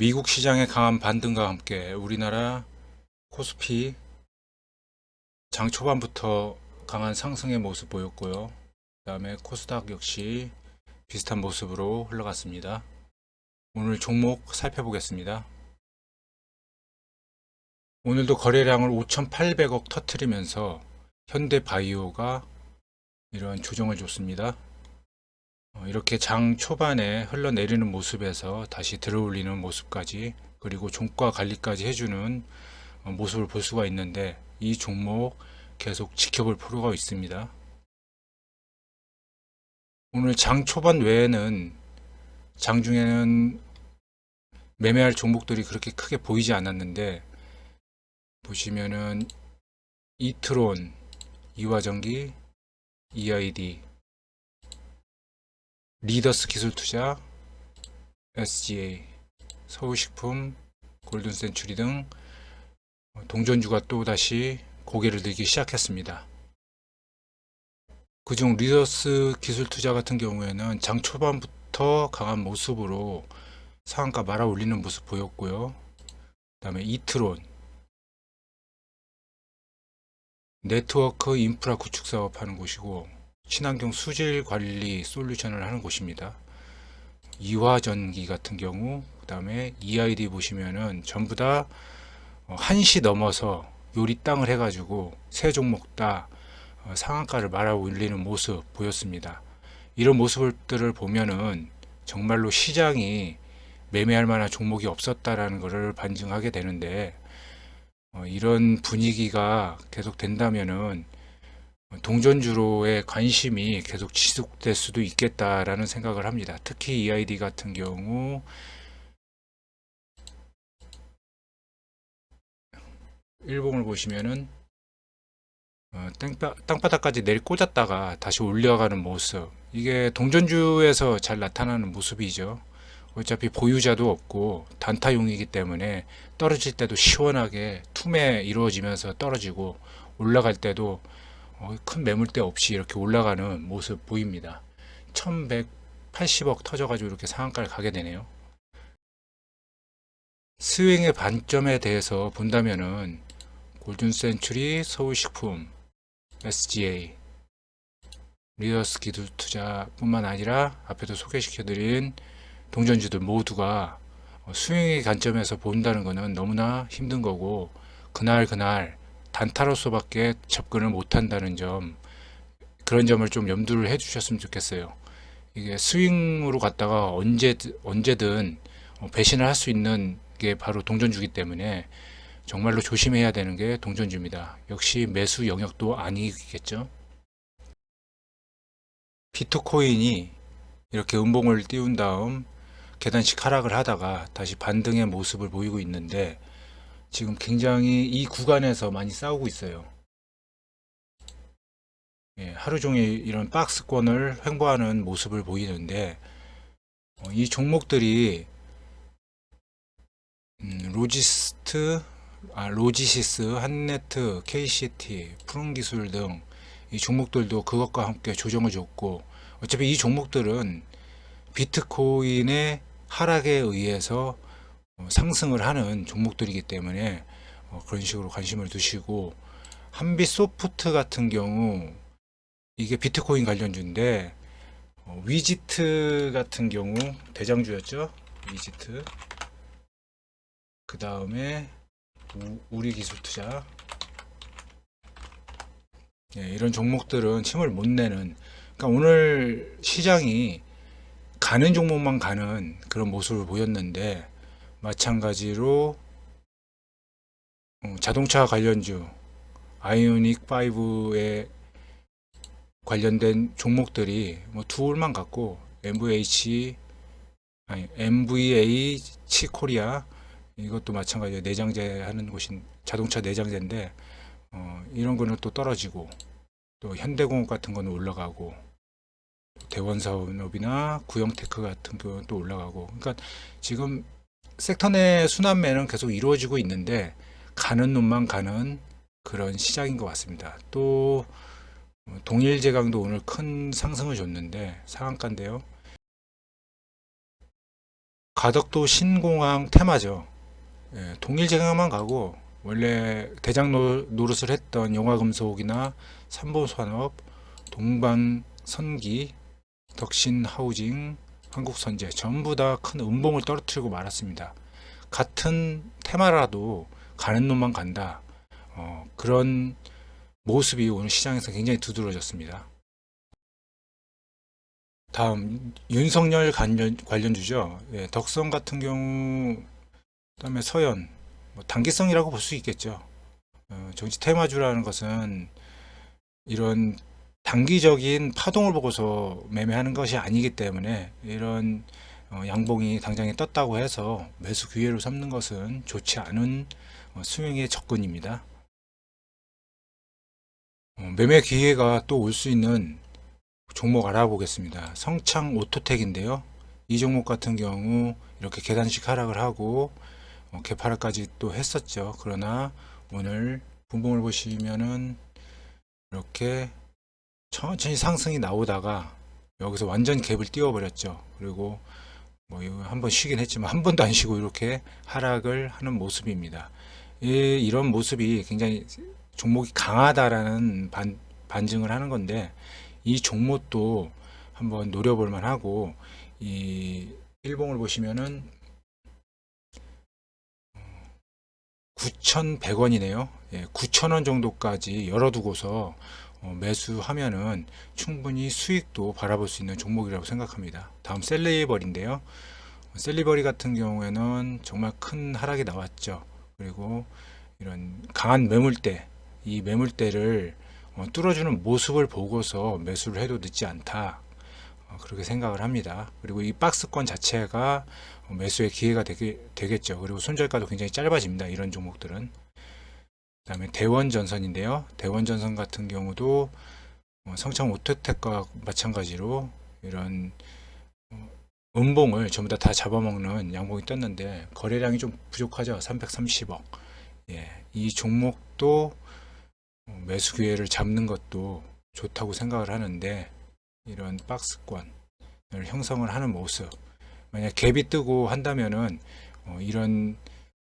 미국 시장의 강한 반등과 함께 우리나라 코스피 장 초반부터 강한 상승의 모습 보였고요. 그 다음에 코스닥 역시 비슷한 모습으로 흘러갔습니다. 오늘 종목 살펴보겠습니다. 오늘도 거래량을 5,800억 터트리면서 현대바이오가 이런 조정을 줬습니다. 이렇게 장 초반에 흘러내리는 모습에서 다시 들어올리는 모습까지, 그리고 종가 관리까지 해주는 모습을 볼 수가 있는데, 이 종목 계속 지켜볼 필요가 있습니다. 오늘 장 초반 외에는 장중에는 매매할 종목들이 그렇게 크게 보이지 않았는데, 보시면은 이트론, 이화전기, EID, 리더스 기술투자, SGA, 서울식품, 골든센추리 등 동전주가 또다시 고개를 들기 시작했습니다. 그중 리더스 기술투자 같은 경우에는 장 초반부터 강한 모습으로 상한가 말아 올리는 모습 보였고요. 그 다음에 이트론, 네트워크 인프라 구축 사업 하는 곳이고, 친환경 수질 관리 솔루션을 하는 곳입니다. 이화전기 같은 경우, 그 다음에 EID 보시면은 전부 다 1시 넘어서 요리 땅을 해가지고 세 종목 다 상한가를 말아 올리는 모습 보였습니다. 이런 모습들을 보면은 정말로 시장이 매매할 만한 종목이 없었다라는 것을 반증하게 되는데, 이런 분위기가 계속 된다면은 동전주로의 관심이 계속 지속될 수도 있겠다라는 생각을 합니다. 특히 EID 같은 경우 일봉을 보시면은 땅바닥까지 내리 꽂았다가 다시 올려가는 모습, 이게 동전주에서 잘 나타나는 모습이죠. 어차피 보유자도 없고 단타용이기 때문에 떨어질 때도 시원하게 툼에 이루어지면서 떨어지고, 올라갈 때도 큰 매물대 없이 이렇게 올라가는 모습 보입니다. 1180억 터져가지고 이렇게 상한가를 가게 되네요. 스윙의 반점에 대해서 본다면은 골든센추리, 서울식품, SGA, 리더스 기술투자뿐만 아니라 앞에도 소개시켜드린 동전주들 모두가 스윙의 관점에서 본다는 것은 너무나 힘든 거고, 그날 단타로서밖에 접근을 못한다는 점, 그런 점을 좀 염두를 해주셨으면 좋겠어요. 이게 스윙으로 갔다가 언제든 배신을 할 수 있는 게 바로 동전주기 때문에 정말로 조심해야 되는 게 동전주입니다. 역시 매수 영역도 아니겠죠. 비트코인이 이렇게 음봉을 띄운 다음 계단식 하락을 하다가 다시 반등의 모습을 보이고 있는데, 지금 굉장히 이 구간에서 많이 싸우고 있어요. 하루 종일 이런 박스권을 횡보하는 모습을 보이는데, 이 종목들이 로지시스, 한네트, KCT, 푸른기술 등 이 종목들도 그것과 함께 조정을 줬고, 어차피 이 종목들은 비트코인의 하락에 의해서 상승을 하는 종목들이기 때문에 그런 식으로 관심을 두시고, 한빛소프트 같은 경우 이게 비트코인 관련주인데, 위지트 같은 경우 대장주였죠. 위지트, 그 다음에 우리기술투자, 이런 종목들은 힘을 못 내는, 그러니까 오늘 시장이 가는 종목만 가는 그런 모습을 보였는데, 마찬가지로 자동차 관련주 아이오닉 5에 관련된 종목들이 뭐 둘만 갖고, MVH 코리아, 이것도 마찬가지로 내장재 하는 곳인 자동차 내장재인데, 이런 거는 또 떨어지고, 또 현대공업 같은 거는 올라가고, 대원사업이나 구형테크 같은 경우는 또 올라가고, 그러니까 지금 섹터 내 순환매는 계속 이루어지고 있는데, 가는 놈만 가는 그런 시장인 것 같습니다. 또 동일제강도 오늘 큰 상승을 줬는데 상한가인데요. 가덕도 신공항 테마죠. 예, 동일제강만 가고 원래 대장 노릇을 했던 용화금속이나 삼보산업, 동방선기, 덕신하우징, 한국선제 전부 다 큰 음봉을 떨어뜨리고 말았습니다. 같은 테마라도 가는 놈만 간다. 그런 모습이 오늘 시장에서 굉장히 두드러졌습니다. 다음 윤석열 관련주죠. 예, 덕성 같은 경우, 그다음에 서현, 뭐 단기성이라고 볼 수 있겠죠. 정치 테마주라는 것은 이런 단기적인 파동을 보고서 매매하는 것이 아니기 때문에 이런 양봉이 당장에 떴다고 해서 매수 기회로 삼는 것은 좋지 않은 수명의 접근입니다. 매매 기회가 또 올 수 있는 종목 알아보겠습니다. 성창 오토텍인데요. 이 종목 같은 경우 이렇게 계단식 하락을 하고 개파락까지 또 했었죠. 그러나 오늘 분봉을 보시면은 이렇게 천천히 상승이 나오다가 여기서 완전 갭을 띄워버렸죠. 그리고 뭐 한번 쉬긴 했지만 한 번도 안 쉬고 이렇게 하락을 하는 모습입니다. 이런 모습이 굉장히 종목이 강하다라는 반증을 하는 건데, 이 종목도 한번 노려볼 만하고, 이 일봉을 보시면은 9,100원이네요. 예, 9,000원 정도까지 열어두고서 매수하면은 충분히 수익도 바라볼 수 있는 종목이라고 생각합니다. 다음 셀리버리인데요. 셀리버리 같은 경우에는 정말 큰 하락이 나왔죠. 그리고 이런 강한 매물대, 이 매물대를 뚫어주는 모습을 보고서 매수를 해도 늦지 않다. 그렇게 생각을 합니다. 그리고 이 박스권 자체가 매수의 기회가 되겠죠. 그리고 손절가도 굉장히 짧아집니다. 이런 종목들은. 그 다음에 대원전선인데요. 대원전선 같은 경우도 성창 오토텍과 마찬가지로 이런 음봉을 전부 다 잡아먹는 양봉이 떴는데 거래량이 좀 부족하죠. 330억. 예, 이 종목도 매수 기회를 잡는 것도 좋다고 생각을 하는데, 이런 박스권을 형성을 하는 모습, 만약 갭이 뜨고 한다면은 이런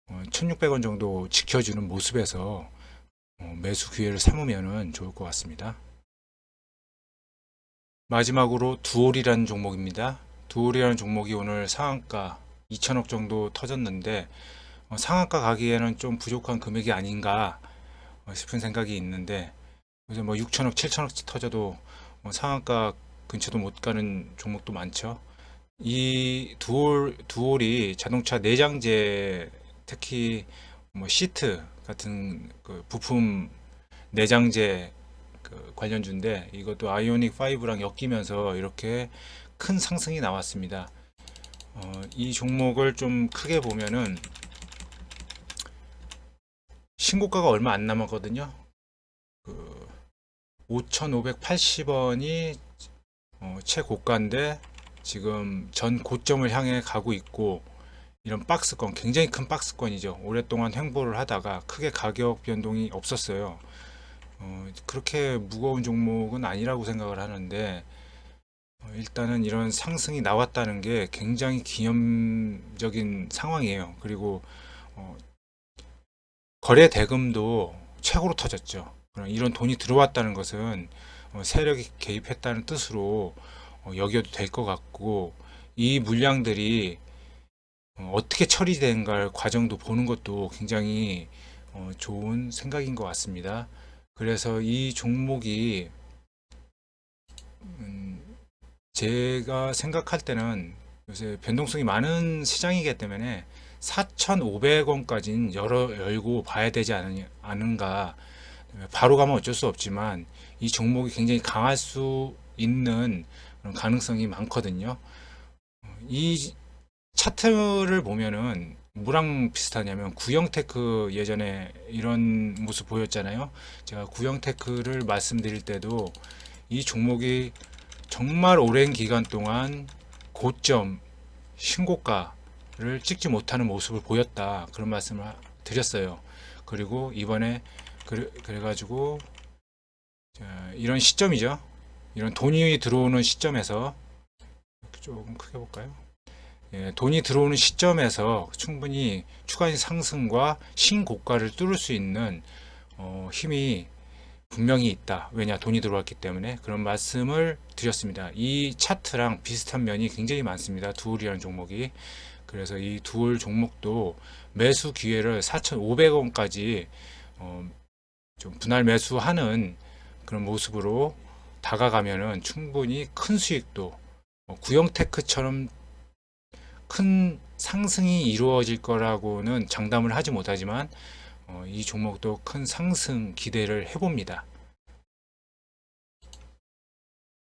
1600원 정도 지켜주는 모습에서 매수 기회를 삼으면 좋을 것 같습니다. 마지막으로 두올이라는 종목입니다. 두올이라는 종목이 오늘 상한가 2천억 정도 터졌는데 상한가 가기에는 좀 부족한 금액이 아닌가 싶은 생각이 있는데, 그래서 뭐 6천억, 7천억 터져도 상한가 근처도 못 가는 종목도 많죠. 이 두올이 자동차 내장재, 특히 뭐 시트 같은 그 부품 내장재 그 관련주인데, 이것도 아이오닉 5랑 엮이면서 이렇게 큰 상승이 나왔습니다. 이 종목을 좀 크게 보면은 신고가가 얼마 안 남았거든요. 그 5,580원이 최고가인데 지금 전 고점을 향해 가고 있고, 이런 박스권, 굉장히 큰 박스권이죠. 오랫동안 횡보를 하다가 크게 가격 변동이 없었어요. 그렇게 무거운 종목은 아니라고 생각을 하는데, 일단은 이런 상승이 나왔다는 게 굉장히 기념적인 상황이에요. 그리고 거래 대금도 최고로 터졌죠. 이런 돈이 들어왔다는 것은 세력이 개입했다는 뜻으로 여겨도 될 것 같고, 이 물량들이 어떻게 처리된가 과정도 보는 것도 굉장히 좋은 생각인 것 같습니다. 그래서 이 종목이 제가 생각할 때는 요새 변동성이 많은 시장이기 때문에 4,500원까지는 열고 봐야 되지 않은가. 바로 가면 어쩔 수 없지만 이 종목이 굉장히 강할 수 있는 그런 가능성이 많거든요. 이 차트를 보면은 뭐랑 비슷하냐면 구형테크, 예전에 이런 모습 보였잖아요. 제가 구형테크를 말씀드릴 때도 이 종목이 정말 오랜 기간 동안 고점 신고가를 찍지 못하는 모습을 보였다, 그런 말씀을 드렸어요. 그리고 이번에 그래가지고 이런 시점이죠. 이런 돈이 들어오는 시점에서 조금 크게 볼까요? 돈이 들어오는 시점에서 충분히 추가적인 상승과 신고가를 뚫을 수 있는 힘이 분명히 있다. 왜냐, 돈이 들어왔기 때문에. 그런 말씀을 드렸습니다. 이 차트랑 비슷한 면이 굉장히 많습니다. 두올이라는 종목이. 그래서 이 두올 종목도 매수 기회를 4,500원까지 좀 분할 매수하는 그런 모습으로 다가가면은 충분히 큰 수익도, 구형테크처럼 큰 상승이 이루어질 거라고는 장담을 하지 못하지만 이 종목도 큰 상승 기대를 해봅니다.